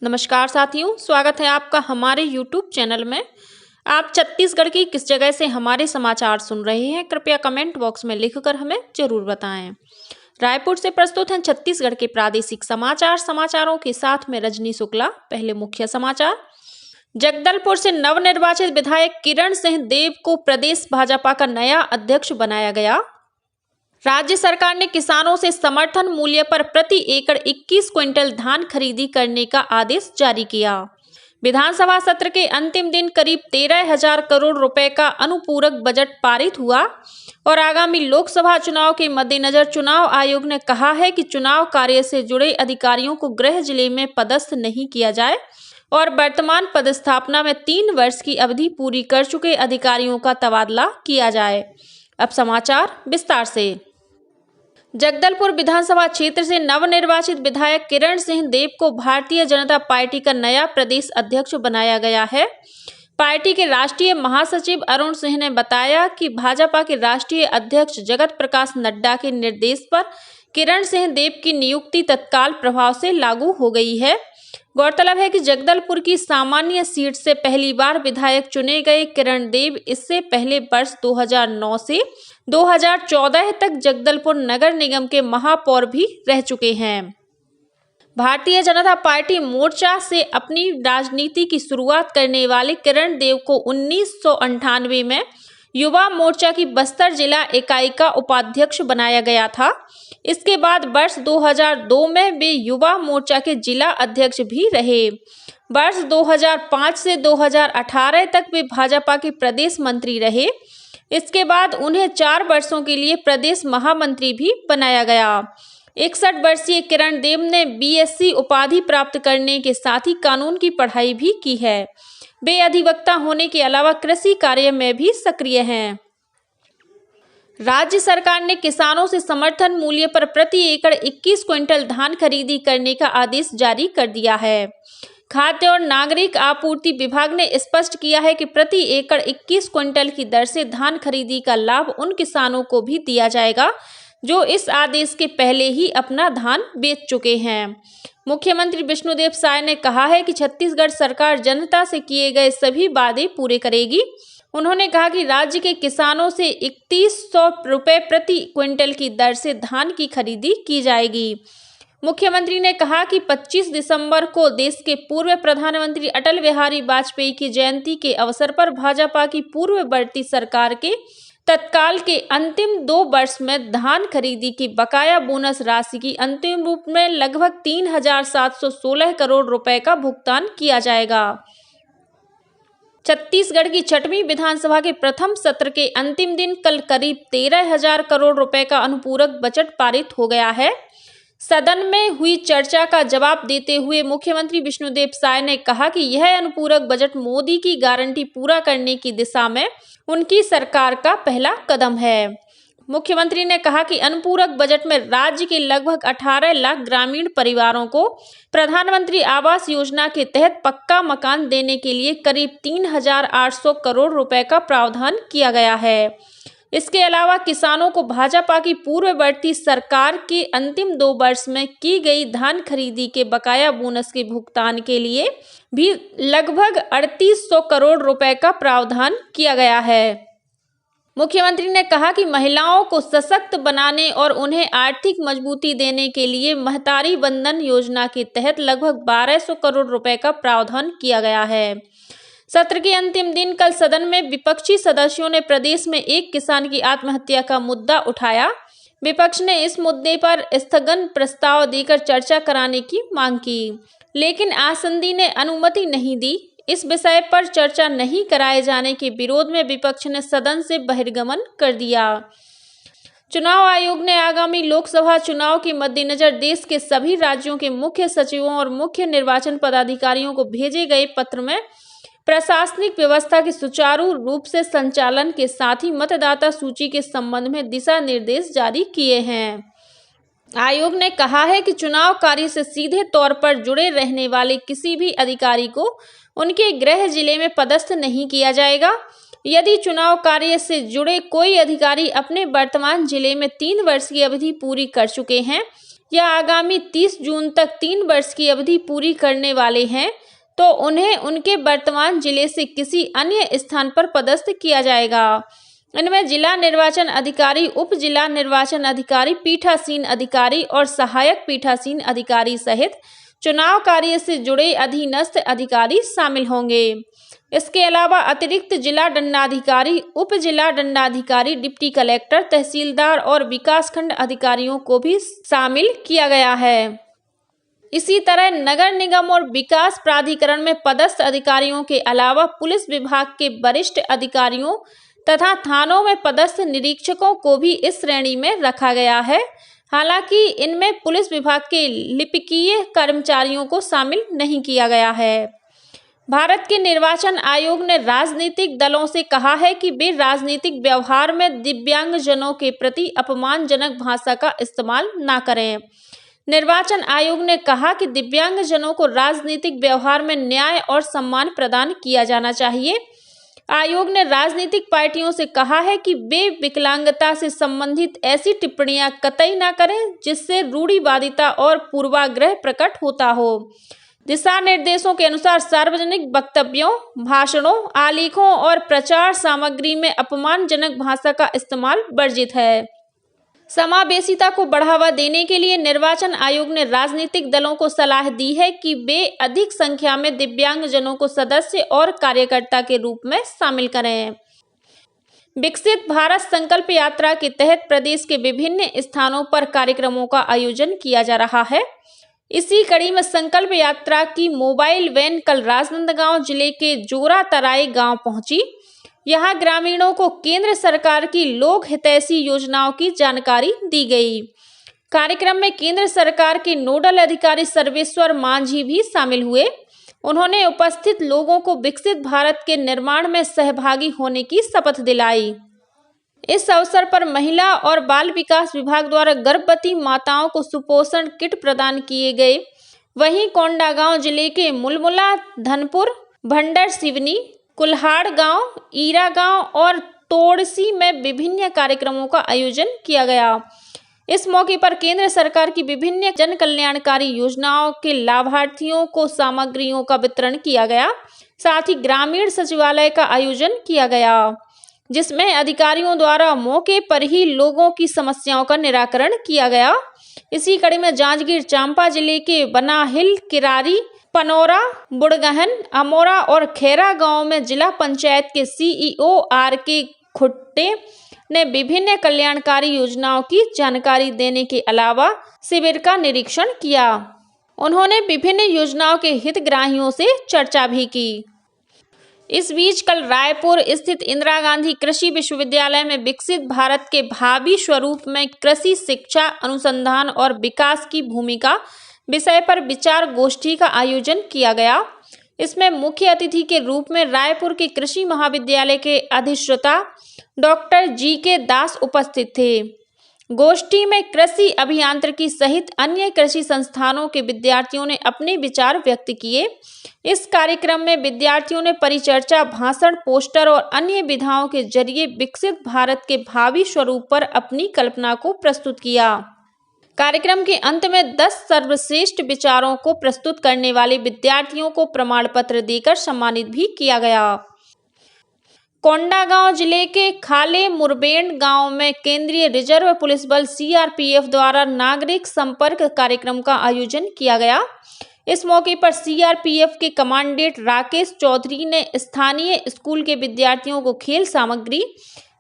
नमस्कार साथियों, स्वागत है आपका हमारे YouTube चैनल में। आप छत्तीसगढ़ की किस जगह से हमारे समाचार सुन रहे हैं, कृपया कमेंट बॉक्स में लिखकर हमें जरूर बताएं। रायपुर से प्रस्तुत हैं छत्तीसगढ़ के प्रादेशिक समाचार। समाचारों के साथ में रजनी शुक्ला। पहले मुख्य समाचार। जगदलपुर से नवनिर्वाचित विधायक किरण सिंह देव को प्रदेश भाजपा का नया अध्यक्ष बनाया गया। राज्य सरकार ने किसानों से समर्थन मूल्य पर प्रति एकड़ 21 क्विंटल धान खरीदी करने का आदेश जारी किया। विधानसभा सत्र के अंतिम दिन करीब 13,000 करोड़ रुपए का अनुपूरक बजट पारित हुआ और आगामी लोकसभा चुनाव के मद्देनजर चुनाव आयोग ने कहा है कि चुनाव कार्य से जुड़े अधिकारियों को गृह जिले में पदस्थ नहीं किया जाए और वर्तमान पदस्थापना में 3 वर्ष की अवधि पूरी कर चुके अधिकारियों का तबादला किया जाए। अब समाचार विस्तार से। जगदलपुर विधानसभा क्षेत्र से नवनिर्वाचित विधायक किरण सिंह देव को भारतीय जनता पार्टी का नया प्रदेश अध्यक्ष बनाया गया है। पार्टी के राष्ट्रीय महासचिव अरुण सिंह ने बताया कि भाजपा के राष्ट्रीय अध्यक्ष जगत प्रकाश नड्डा के निर्देश पर किरण सिंह देव की नियुक्ति तत्काल प्रभाव से लागू हो गई है। गौरतलब है कि जगदलपुर की सामान्य सीट से पहली बार विधायक चुने गए किरण देव इससे पहले वर्ष 2009 से 2014 तक जगदलपुर नगर निगम के महापौर भी रह चुके हैं। भारतीय जनता पार्टी मोर्चा से अपनी राजनीति की शुरुआत करने वाले किरण देव को 1998 में युवा मोर्चा की बस्तर जिला इकाई का उपाध्यक्ष बनाया गया था। इसके बाद वर्ष 2002 में वे युवा मोर्चा के जिला अध्यक्ष भी रहे। वर्ष 2005 से 2018 तक वे भाजपा के प्रदेश मंत्री रहे। इसके बाद उन्हें 4 वर्षों के लिए प्रदेश महामंत्री भी बनाया गया। 61 वर्षीय किरण देव ने BSc उपाधि प्राप्त करने के साथ ही कानून की पढ़ाई भी की है। वे अधिवक्ता होने के अलावा कृषि कार्य में भी सक्रिय हैं। राज्य सरकार ने किसानों से समर्थन मूल्य पर प्रति एकड़ 21 क्विंटल धान खरीदी करने का आदेश जारी कर दिया है। खाद्य और नागरिक आपूर्ति विभाग ने स्पष्ट किया है कि प्रति एकड़ 21 क्विंटल की दर से धान खरीदी का लाभ उन किसानों को भी दिया जाएगा जो इस आदेश के पहले ही अपना धान बेच चुके हैं। मुख्यमंत्री विष्णुदेव साय ने कहा है कि छत्तीसगढ़ सरकार जनता से किए गए सभी वादे पूरे करेगी। उन्होंने कहा कि राज्य के किसानों से 3100 रुपये प्रति क्विंटल की दर से धान की खरीदी की जाएगी। मुख्यमंत्री ने कहा कि 25 दिसंबर को देश के पूर्व प्रधानमंत्री अटल बिहारी वाजपेयी की जयंती के अवसर पर भाजपा की पूर्ववर्ती सरकार के तत्काल के अंतिम 2 वर्ष में धान खरीदी की बकाया बोनस राशि की अंतिम रूप में लगभग 3,716 करोड़ रुपए का भुगतान किया जाएगा। छत्तीसगढ़ की 6वीं विधानसभा के प्रथम सत्र के अंतिम दिन कल करीब 13,000 करोड़ रुपए का अनुपूरक बजट पारित हो गया है। सदन में हुई चर्चा का जवाब देते हुए मुख्यमंत्री विष्णुदेव साय ने कहा कि यह अनुपूरक बजट मोदी की गारंटी पूरा करने की दिशा में उनकी सरकार का पहला कदम है। मुख्यमंत्री ने कहा कि अनुपूरक बजट में राज्य के लगभग 18 लाख ग्रामीण परिवारों को प्रधानमंत्री आवास योजना के तहत पक्का मकान देने के लिए करीब 3,800 करोड़ रुपए का प्रावधान किया गया है। इसके अलावा किसानों को भाजपा की पूर्ववर्ती सरकार के अंतिम 2 वर्ष में की गई धान खरीदी के बकाया बोनस के भुगतान के लिए भी लगभग 3,800 करोड़ रुपए का प्रावधान किया गया है। मुख्यमंत्री ने कहा कि महिलाओं को सशक्त बनाने और उन्हें आर्थिक मजबूती देने के लिए महतारी वंदन योजना के तहत लगभग 1,200 करोड़ रुपए का प्रावधान किया गया है। सत्र के अंतिम दिन कल सदन में विपक्षी सदस्यों ने प्रदेश में एक किसान की आत्महत्या का मुद्दा उठाया। विपक्ष ने इस मुद्दे पर स्थगन प्रस्ताव देकर चर्चा कराने की मांग की, लेकिन आसंदी ने अनुमति नहीं दी। इस विषय पर चर्चा नहीं कराए जाने के विरोध में विपक्ष ने सदन से बहिर्गमन कर दिया। चुनाव आयोग ने आगामी लोकसभा चुनाव के मद्देनजर देश के सभी राज्यों के मुख्य सचिवों और मुख्य निर्वाचन पदाधिकारियों को भेजे गए पत्र में प्रशासनिक व्यवस्था के सुचारू रूप से संचालन के साथ ही मतदाता सूची के संबंध में दिशा निर्देश जारी किए हैं। आयोग ने कहा है कि चुनाव कार्य से सीधे तौर पर जुड़े रहने वाले किसी भी अधिकारी को उनके गृह जिले में पदस्थ नहीं किया जाएगा। यदि चुनाव कार्य से जुड़े कोई अधिकारी अपने वर्तमान जिले में 3 वर्ष की अवधि पूरी कर चुके हैं या आगामी 30 जून तक 3 वर्ष की अवधि पूरी करने वाले हैं तो उन्हें उनके वर्तमान जिले से किसी अन्य स्थान पर पदस्थ किया जाएगा। इनमें जिला निर्वाचन अधिकारी, उप जिला निर्वाचन अधिकारी, पीठासीन अधिकारी और सहायक पीठासीन अधिकारी सहित चुनाव कार्य से जुड़े अधीनस्थ अधिकारी शामिल होंगे। इसके अलावा अतिरिक्त जिला दंडाधिकारी, उप जिला दंडाधिकारी, डिप्टी कलेक्टर, तहसीलदार और विकासखंड अधिकारियों को भी शामिल किया गया है। इसी तरह नगर निगम और विकास प्राधिकरण में पदस्थ अधिकारियों के अलावा पुलिस विभाग के वरिष्ठ अधिकारियों तथा थानों में पदस्थ निरीक्षकों को भी इस श्रेणी में रखा गया है। हालांकि इनमें पुलिस विभाग के लिपिकीय कर्मचारियों को शामिल नहीं किया गया है। भारत के निर्वाचन आयोग ने राजनीतिक दलों से कहा है कि वे राजनीतिक व्यवहार में दिव्यांगजनों के प्रति अपमानजनक भाषा का इस्तेमाल न करें। निर्वाचन आयोग ने कहा कि दिव्यांगजनों को राजनीतिक व्यवहार में न्याय और सम्मान प्रदान किया जाना चाहिए। आयोग ने राजनीतिक पार्टियों से कहा है कि वे विकलांगता से संबंधित ऐसी टिप्पणियां कतई न करें जिससे रूढ़िवादिता और पूर्वाग्रह प्रकट होता हो। दिशा निर्देशों के अनुसार सार्वजनिक वक्तव्यों, भाषणों, आलेखों और प्रचार सामग्री में अपमानजनक भाषा का इस्तेमाल वर्जित है। समावेशिता को बढ़ावा देने के लिए निर्वाचन आयोग ने राजनीतिक दलों को सलाह दी है कि वे अधिक संख्या में दिव्यांगजनों को सदस्य और कार्यकर्ता के रूप में शामिल करें। विकसित भारत संकल्प यात्रा के तहत प्रदेश के विभिन्न स्थानों पर कार्यक्रमों का आयोजन किया जा रहा है। इसी कड़ी में संकल्प यात्रा की मोबाइल वैन कल राजनांदगांव जिले के जोरा तराई गांव पहुंची। यहां ग्रामीणों को केंद्र सरकार की लोक हितैषी योजनाओं की जानकारी दी गई। कार्यक्रम में केंद्र सरकार के नोडल अधिकारी सर्वेश्वर मांझी भी शामिल हुए। उन्होंने उपस्थित लोगों को विकसित भारत के निर्माण में सहभागी होने की शपथ दिलाई। इस अवसर पर महिला और बाल विकास विभाग द्वारा गर्भवती माताओं को सुपोषण किट प्रदान किए गए। वहीं कोंडागांव जिले के मुलमुला, धनपुर, भंडर सिवनी, कुल्हाड़ गांव, ईरा गांव और तोड़सी में विभिन्न कार्यक्रमों का आयोजन किया गया। इस मौके पर केंद्र सरकार की विभिन्न जन कल्याणकारी योजनाओं के लाभार्थियों को सामग्रियों का वितरण किया गया। साथ ही ग्रामीण सचिवालय का आयोजन किया गया, जिसमें अधिकारियों द्वारा मौके पर ही लोगों की समस्याओं का निराकरण किया गया। इसी कड़ी में जांजगीर चांपा जिले के बनाहिल, किरारी, पनौरा, बुड़गहन, अमोरा और खेरा गांव में जिला पंचायत के सीईओ आर.के. खुट्टे ने विभिन्न कल्याणकारी योजनाओं की जानकारी देने के अलावा शिविर का निरीक्षण किया। उन्होंने विभिन्न योजनाओं के हितग्राहियों से चर्चा भी की। इस बीच कल रायपुर स्थित इंदिरा गांधी कृषि विश्वविद्यालय में विकसित भारत के भावी स्वरूप में कृषि शिक्षा, अनुसंधान और विकास की भूमिका विषय पर विचार गोष्ठी का आयोजन किया गया। इसमें मुख्य अतिथि के रूप में रायपुर के कृषि महाविद्यालय के अधिष्ठाता डॉक्टर जी.के. दास उपस्थित थे। गोष्ठी में कृषि अभियांत्रिकी सहित अन्य कृषि संस्थानों के विद्यार्थियों ने अपने विचार व्यक्त किए। इस कार्यक्रम में विद्यार्थियों ने परिचर्चा, भाषण, पोस्टर और अन्य विधाओं के जरिए विकसित भारत के भावी स्वरूप पर अपनी कल्पना को प्रस्तुत किया। कार्यक्रम के अंत में 10 सर्वश्रेष्ठ विचारों को प्रस्तुत करने वाले विद्यार्थियों को प्रमाण पत्र देकर सम्मानित भी किया गया। कोंडागांव जिले के खाले मुरबेंड गांव में केंद्रीय रिजर्व पुलिस बल सीआरपीएफ द्वारा नागरिक संपर्क कार्यक्रम का आयोजन किया गया। इस मौके पर सीआरपीएफ के कमांडेंट राकेश चौधरी ने स्थानीय स्कूल के विद्यार्थियों को खेल सामग्री,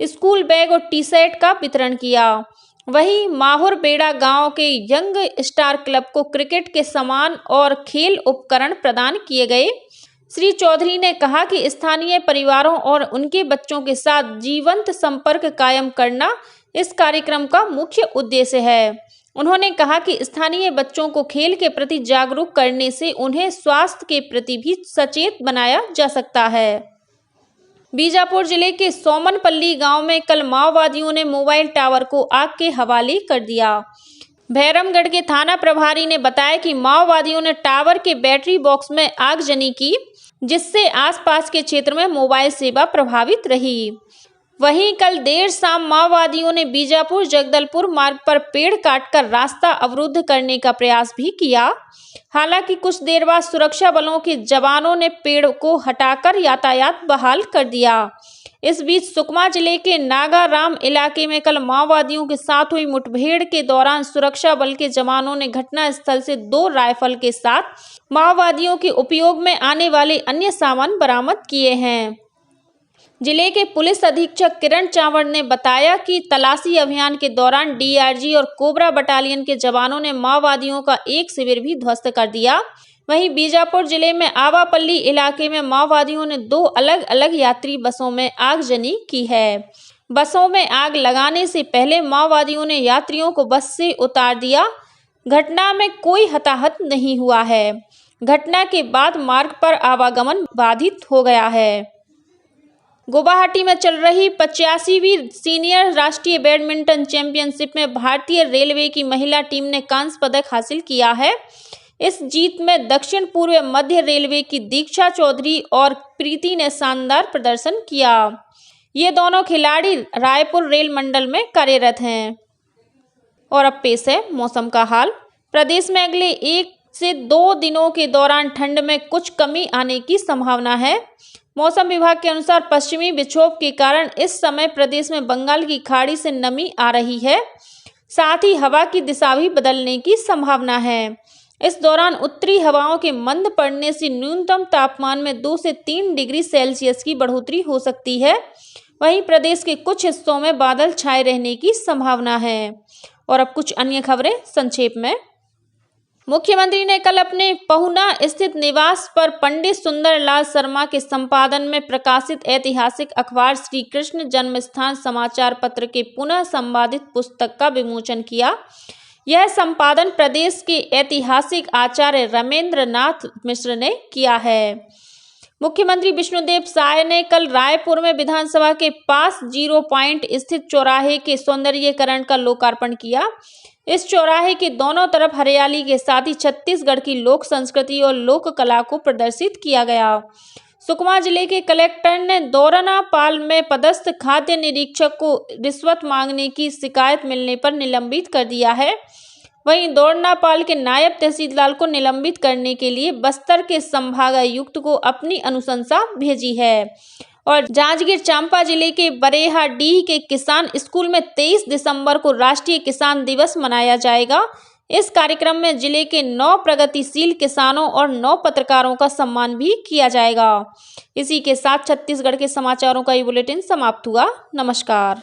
स्कूल बैग और टी शर्ट का वितरण किया। वहीं माहुरबेड़ा गांव के यंग स्टार क्लब को क्रिकेट के सामान और खेल उपकरण प्रदान किए गए। श्री चौधरी ने कहा कि स्थानीय परिवारों और उनके बच्चों के साथ जीवंत संपर्क कायम करना इस कार्यक्रम का मुख्य उद्देश्य है। उन्होंने कहा कि स्थानीय बच्चों को खेल के प्रति जागरूक करने से उन्हें स्वास्थ्य के प्रति भी सचेत बनाया जा सकता है। बीजापुर जिले के सोमनपल्ली गांव में कल माओवादियों ने मोबाइल टावर को आग के हवाले कर दिया। भैरमगढ़ के थाना प्रभारी ने बताया कि माओवादियों ने टावर के बैटरी बॉक्स में आगजनी की, जिससे आसपास के क्षेत्र में मोबाइल सेवा प्रभावित रही। वहीं कल देर शाम माओवादियों ने बीजापुर जगदलपुर मार्ग पर पेड़ काटकर रास्ता अवरुद्ध करने का प्रयास भी किया। हालांकि कुछ देर बाद सुरक्षा बलों के जवानों ने पेड़ को हटाकर यातायात बहाल कर दिया। इस बीच सुकमा जिले के नागाराम इलाके में कल माओवादियों के साथ हुई मुठभेड़ के दौरान सुरक्षा बल के जवानों ने घटनास्थल से 2 राइफल के साथ माओवादियों के उपयोग में आने वाले अन्य सामान बरामद किए हैं। जिले के पुलिस अधीक्षक किरण चावड़ ने बताया कि तलाशी अभियान के दौरान डीआरजी और कोबरा बटालियन के जवानों ने माओवादियों का एक शिविर भी ध्वस्त कर दिया। वहीं बीजापुर जिले में आवापल्ली इलाके में माओवादियों ने 2 अलग-अलग यात्री बसों में आगजनी की है। बसों में आग लगाने से पहले माओवादियों ने यात्रियों को बस से उतार दिया। घटना में कोई हताहत नहीं हुआ है। घटना के बाद मार्ग पर आवागमन बाधित हो गया है। गुवाहाटी में चल रही 85वीं सीनियर राष्ट्रीय बैडमिंटन चैंपियनशिप में भारतीय रेलवे की महिला टीम ने कांस्य पदक हासिल किया है। इस जीत में दक्षिण पूर्व मध्य रेलवे की दीक्षा चौधरी और प्रीति ने शानदार प्रदर्शन किया। ये दोनों खिलाड़ी रायपुर रेल मंडल में कार्यरत हैं। और अब पेश है मौसम का हाल। प्रदेश में अगले 1 से 2 दिनों के दौरान ठंड में कुछ कमी आने की संभावना है। मौसम विभाग के अनुसार पश्चिमी विक्षोभ के कारण इस समय प्रदेश में बंगाल की खाड़ी से नमी आ रही है। साथ ही हवा की दिशा भी बदलने की संभावना है। इस दौरान उत्तरी हवाओं के मंद पड़ने से न्यूनतम तापमान में 2 से 3 डिग्री सेल्सियस की बढ़ोतरी हो सकती है। वहीं प्रदेश के कुछ हिस्सों में बादल छाए रहने की संभावना है। और अब कुछ अन्य खबरें संक्षेप में। मुख्यमंत्री ने कल अपने पहुना स्थित निवास पर पंडित सुंदरलाल शर्मा के संपादन में प्रकाशित ऐतिहासिक अखबार श्री कृष्ण जन्मस्थान समाचार पत्र के पुनः संपादित पुस्तक का विमोचन किया। यह संपादन प्रदेश के ऐतिहासिक आचार्य रमेंद्र नाथ मिश्र ने किया है। मुख्यमंत्री विष्णुदेव साय ने कल रायपुर में विधानसभा के पास 0 पॉइंट स्थित चौराहे के सौंदर्यीकरण का लोकार्पण किया। इस चौराहे के दोनों तरफ हरियाली के साथ ही छत्तीसगढ़ की लोक संस्कृति और लोक कला को प्रदर्शित किया गया। सुकमा जिले के कलेक्टर ने दोरनापाल में पदस्थ खाद्य निरीक्षक को रिश्वत मांगने की शिकायत मिलने पर निलंबित कर दिया है। वहीं दोरनापाल के नायब तहसीलदार को निलंबित करने के लिए बस्तर के संभागायुक्त को अपनी अनुशंसा भेजी है। और जांजगीर चांपा जिले के बरेहाडीह के किसान स्कूल में 23 दिसंबर को राष्ट्रीय किसान दिवस मनाया जाएगा। इस कार्यक्रम में जिले के 9 प्रगतिशील किसानों और 9 पत्रकारों का सम्मान भी किया जाएगा। इसी के साथ छत्तीसगढ़ के समाचारों का ये बुलेटिन समाप्त हुआ। नमस्कार।